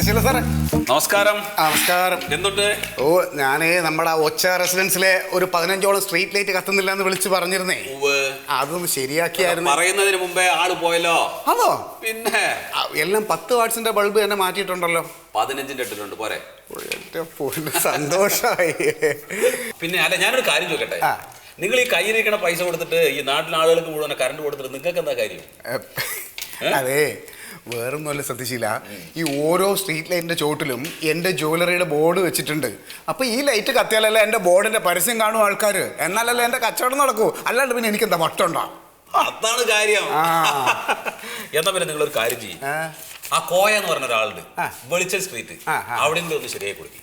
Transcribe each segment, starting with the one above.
ശരി സാറേ. നമസ്കാരം. നമസ്കാരം. എന്തുണ്ട്? ഞാനേ നമ്മുടെ ഒച്ച റെസിഡൻസിലെ ഒരു 15ഓളം സ്ട്രീറ്റ് ലൈറ്റ് കത്തുന്നില്ല എന്ന് വിളിച്ച് പറഞ്ഞിരുന്നേ. അതൊന്ന് ശരിയാക്കിയായിരുന്നു. പറയുന്നതിന് മുമ്പേ ആള് പോയല്ലോ. അതോ? പിന്നെ എല്ലാം 10 വാട്ട്സിന്റെ ബൾബ് തന്നെ മാറ്റിയിട്ടുണ്ടല്ലോ. 15ന്റെ ഇട്ടിട്ടുണ്ട് പോരെ. സന്തോഷമായി. പിന്നെ അല്ല, ഞാനൊരു കാര്യം ചോദിക്കട്ടെ. നിങ്ങൾ ഈ കയ്യിലിരിക്കണ പൈസ കൊടുത്തിട്ട് ഈ നാട്ടിലെ ആളുകൾക്ക് മുഴുവൻ കറണ്ട് കൊടുത്തിട്ട് നിങ്ങൾക്ക് എന്താ കാര്യം? അതെ, വേറൊന്നുമല്ല ശ്രദ്ധിച്ചില്ല. ഈ ഓരോ സ്ട്രീറ്റ് ലൈറ്റിന്റെ ചോട്ടിലും എന്റെ ജ്വല്ലറിയുടെ ബോർഡ് വെച്ചിട്ടുണ്ട്. അപ്പൊ ഈ ലൈറ്റ് കത്തിയാലല്ലേ എന്റെ ബോർഡിന്റെ പരസ്യം കാണും ആൾക്കാർ, എന്നാലല്ലേ എന്റെ കച്ചവടം നടക്കൂ. അല്ലാണ്ട് പിന്നെ എനിക്ക് എന്താ വട്ടുണ്ടോ? അതാണ് കാര്യം. എന്നാ പിന്നെ നിങ്ങളൊരു കാര്യം ചെയ്യും. ആ കോയ എന്ന് പറഞ്ഞ ഒരാളുണ്ട്, വെളിച്ചൽ സ്ട്രീറ്റ്, അവിടെ നിന്ന് ഒന്ന് ശരിയായി കൊടുക്കും.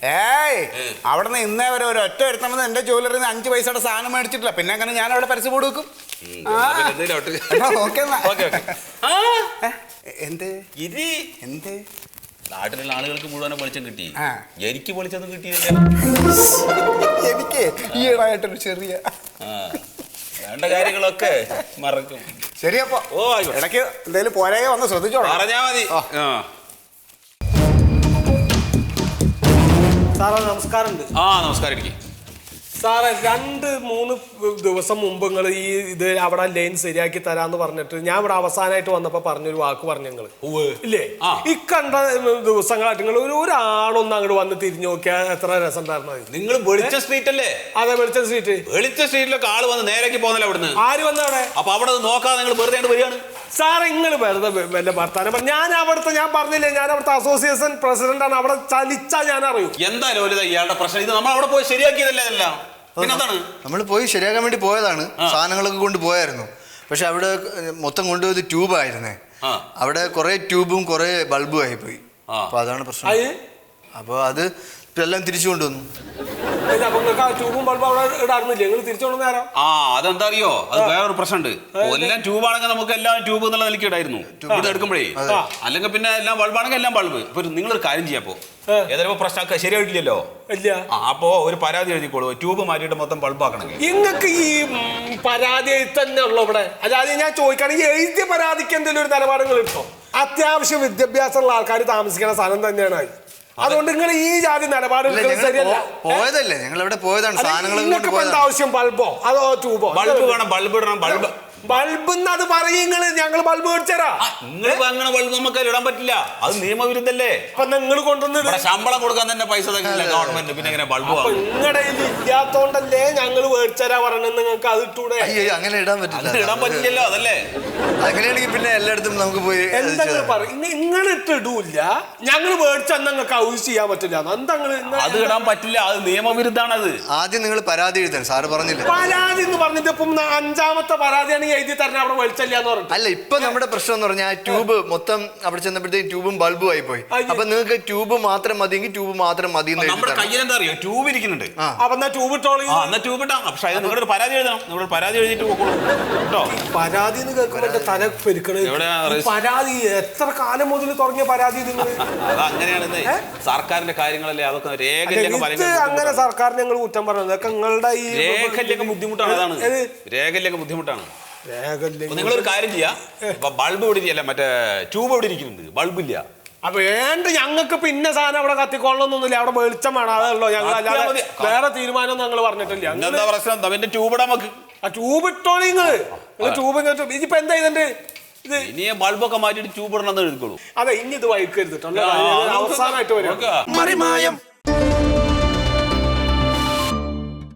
അവിടെ നിന്ന് ഇന്നേ വരെ ഒരു ഒറ്റ എടുത്തത് എന്റെ ജ്വല്ലറിയിൽ നിന്ന് 5 പൈസയുടെ സാധനം മേടിച്ചിട്ടില്ല. പിന്നെ അങ്ങനെ ഞാൻ അവിടെ പരസ്യം ബോർഡ് വെക്കും. നാട്ടിലുള്ള ആളുകൾക്ക് മുഴുവൻ വെളിച്ചം കിട്ടി, എനിക്ക് വെളിച്ചൊന്നും കിട്ടിയില്ല. എനിക്ക് ഈയിടായിട്ടൊരു ചെറിയ വേണ്ട കാര്യങ്ങളൊക്കെ മറക്കും. ശരിയപ്പോ ഇടയ്ക്ക് എന്തായാലും പോരായ വന്ന് ശ്രദ്ധിച്ചോളാം. പറഞ്ഞാ മതി. സാറേ നമസ്കാരം. നമസ്കാരം. ഇരിക്കും സാറേ, 2-3 ദിവസം മുമ്പ് നിങ്ങൾ ഇത് അവിടെ ലൈൻ ശരിയാക്കി തരാന്ന് പറഞ്ഞിട്ട് ഞാൻ ഇവിടെ അവസാനമായിട്ട് വന്നപ്പോ പറഞ്ഞൊരു വാക്ക് പറഞ്ഞു നിങ്ങൾ ഇല്ലേ? ഈ കണ്ട ദിവസങ്ങളായിട്ട് നിങ്ങൾ ഒരാളൊന്നും അങ്ങോട്ട് വന്ന് തിരിഞ്ഞു നോക്കിയാൽ എത്ര രസം ഉണ്ടായിരുന്നത്. നിങ്ങൾ വെളിച്ച സ്ട്രീറ്റ് അല്ലേ? അതെ, വെളിച്ച സ്ട്രീറ്റ്. വെളിച്ച സ്ട്രീറ്റിലൊക്കെ ആള് വന്ന് നേരേക്ക് പോകുന്നില്ല അവിടുന്ന്. ആര് വന്നവിടെ? അപ്പൊ അവിടെ നോക്കാതെ നിങ്ങൾ വെറുതെ വരികയാണ്. സാറേ, നിങ്ങൾ വെറുതെ വല്ല വർത്താനം. ഞാൻ പറഞ്ഞില്ലേ, ഞാൻ അവിടുത്തെ അസോസിയേഷൻ പ്രസിഡന്റ് ആണ്. അവിടെ ചലിച്ചാ ഞാൻ അറിയും. എന്താ ലോലിത ഇയാളുടെ പ്രശ്നം? ഇത് നമ്മൾ അവിടെ പോയി ശരിയാക്കിയതല്ലേ? അതെല്ലാം നമ്മൾ പോയി ശരിയാക്കാൻ വേണ്ടി പോയതാണ്. സാധനങ്ങളൊക്കെ കൊണ്ട് പോയായിരുന്നു. പക്ഷെ അവിടെ മൊത്തം കൊണ്ടുപോയത് ട്യൂബായിരുന്നേ. അവിടെ കുറെ ട്യൂബും കുറെ ബൾബും ആയി പോയി. അപ്പൊ അതാണ് പ്രശ്നം. അപ്പൊ അത് എല്ലാം തിരിച്ചു കൊണ്ടുവന്നു. അതെന്താ അറിയോ? അത് വേറൊരു പ്രശ്നമുണ്ട്. എല്ലാം ട്യൂബാണെങ്കിൽ നമുക്ക് എല്ലാം ട്യൂബ് എന്നുള്ള നിലയ്ക്ക് ഇടായിരുന്നു ഇത് എടുക്കുമ്പോഴേ. അല്ലെങ്കിൽ പിന്നെ എല്ലാം ബൾബാണെങ്കിൽ എല്ലാം ബൾബ്. ഇപ്പൊ നിങ്ങളൊരു കാര്യം ചെയ്യാപ്പോ, ഏതായാലും പ്രശ്നമൊക്കെ ശരിയായിട്ടില്ലല്ലോ. അപ്പോ ഒരു പരാതി എഴുതിക്കോളൂ, ട്യൂബ് മാറ്റിയിട്ട് മൊത്തം ബൾബാക്കണമെങ്കിൽ. നിങ്ങൾക്ക് ഈ പരാതി തന്നെ ഉള്ളു ഇവിടെ? അല്ലാതെ ഞാൻ ചോദിക്കുകയാണെങ്കിൽ എഴുതിയ പരാതിക്ക് എന്തെങ്കിലും ഒരു നിലപാടുകൾ കിട്ടോ? അത്യാവശ്യം വിദ്യാഭ്യാസമുള്ള ആൾക്കാർ താമസിക്കുന്ന സ്ഥലം തന്നെയാണ്. അതുകൊണ്ട് നിങ്ങൾ ഈ ജാതി നിലപാടുകൾ ശരിയല്ല. പോയതല്ലേ, ഞങ്ങൾ എവിടെ പോയതാണ്. സാധനങ്ങൾ ആവശ്യം ബൾബോ അതോ ട്യൂബോ? ബൾബ് വേണം, ബൾബ് ഇടണം. ബൾബ് അത് പറയുന്നത് ഞങ്ങൾ ബൾബ് മേടിച്ചരാ. നിങ്ങൾ അങ്ങനെ ബൾബ് നമുക്ക് ഇടാൻ പറ്റില്ല, അത് നിയമവിരുദ്ധല്ലേ. അപ്പൊ നിങ്ങൾ കൊണ്ടുവന്നത് ശമ്പളം കൊടുക്കാൻ തന്നെ പൈസ തരുന്നില്ല ഗവൺമെന്റ്, പിന്നെ എങ്ങനെ ബൾബ്? നിങ്ങളുടെ ഇല്ലാത്തോണ്ടല്ലേ ഞങ്ങൾ മേടിച്ചരാ പറഞ്ഞത്. നിങ്ങൾക്ക് അത് ഇട്ടൂടെ? അങ്ങനെ ഇടാൻ പറ്റില്ല. ഇടാൻ പറ്റില്ലല്ലോ, അതല്ലേ? അങ്ങനെയാണെങ്കിൽ പിന്നെ എല്ലായിടത്തും നമുക്ക് പോയി എന്തെങ്കിലും പറയും. നിങ്ങൾ ഇട്ടിടൂല്ല, ഞങ്ങൾ മേടിച്ചെന്ന് നിങ്ങൾക്ക് യൂസ് ചെയ്യാൻ പറ്റില്ല. അത് ഇടാൻ പറ്റില്ല, അത് നിയമവിരുദ്ധാണ്. അത് ആദ്യം നിങ്ങൾ പരാതി എഴുതാൻ സാറ് പറഞ്ഞില്ല. പരാതി എന്ന് പറഞ്ഞിട്ട് ഇപ്പം 5ാമത്തെ പരാതിയാണ് എഴുതി തരണം. അവിടെ വെളിച്ചല്ലാന്ന് പറഞ്ഞു. അല്ല, ഇപ്പൊ നമ്മുടെ പ്രശ്നം എന്ന് പറഞ്ഞാൽ ട്യൂബ് മൊത്തം അവിടെ ചെന്നപ്പോഴത്തേക്ക് ട്യൂബും ബൾബും ആയി പോയി. അപ്പൊ നിങ്ങൾക്ക് ട്യൂബ് മാത്രം മതിയെങ്കിൽ ട്യൂബ് മാത്രം മതി. നമ്മുടെ കയ്യിൽ എന്താ അറിയോ, ട്യൂബ് ഇരിക്കുന്നുണ്ട്. അപ്പൊ ട്യൂബ് ഇട്ടോളൂ. ട്യൂബ് ഇട്ടാ. പക്ഷെ നിങ്ങളുടെ പരാതി എഴുതണം. നിങ്ങൾ പരാതി എഴുതിട്ട് കേട്ടോ. പരാതി എന്ന് കേൾക്കുമ്പോ തല പെരുക്കണ പരാതി. എത്ര കാലം മുതൽ തുടങ്ങിയ പരാതി നിങ്ങൾ? അതങ്ങനെയാണ്, സർക്കാരിന്റെ കാര്യങ്ങളല്ലേ, അതൊക്കെ രേഖ. അങ്ങനെ സർക്കാരിന് ഞങ്ങൾ കുറ്റം പറഞ്ഞത് നിങ്ങളുടെ ഈ രേഖയിലൊക്കെ ബുദ്ധിമുട്ടാണ്. അതാണ് രേഖയിലൊക്കെ ബുദ്ധിമുട്ടാണ്. നിങ്ങളൊരു കാര്യം ചെയ്യാ, ബൾബ് ഇവിടെ ഇല്ല, മറ്റേ ട്യൂബ് ഇവിടെ ഇരിക്കുന്നുണ്ട്, ബൾബില്ല. അപ്പൊ വേണ്ട, ഞങ്ങൾക്ക് പിന്നെ സാധനം അവിടെ കത്തിക്കൊള്ളൊന്നുമില്ല. അവിടെ വെളിച്ചം വേണം, അതല്ലോ. ഞങ്ങൾ അല്ലാതെ വേറെ തീരുമാനം ഞങ്ങൾ പറഞ്ഞിട്ടില്ല. എന്താ പ്രശ്നം? പിന്നെ ട്യൂബ് ഇടാൻ നമുക്ക്. ആ ട്യൂബ് ഇട്ടോളി നിങ്ങൾ. ട്യൂബ് ഇതിപ്പോ എന്താ ഇതിന്റെ ഇനി ബൾബൊക്കെ മാറ്റിട്ട് ട്യൂബ് ഇടണമെന്ന് എഴുതിക്കോളൂ. അതെ, ഇനി ഇത് വൈക്കരുത്. അവസാനമായിട്ട് വരും.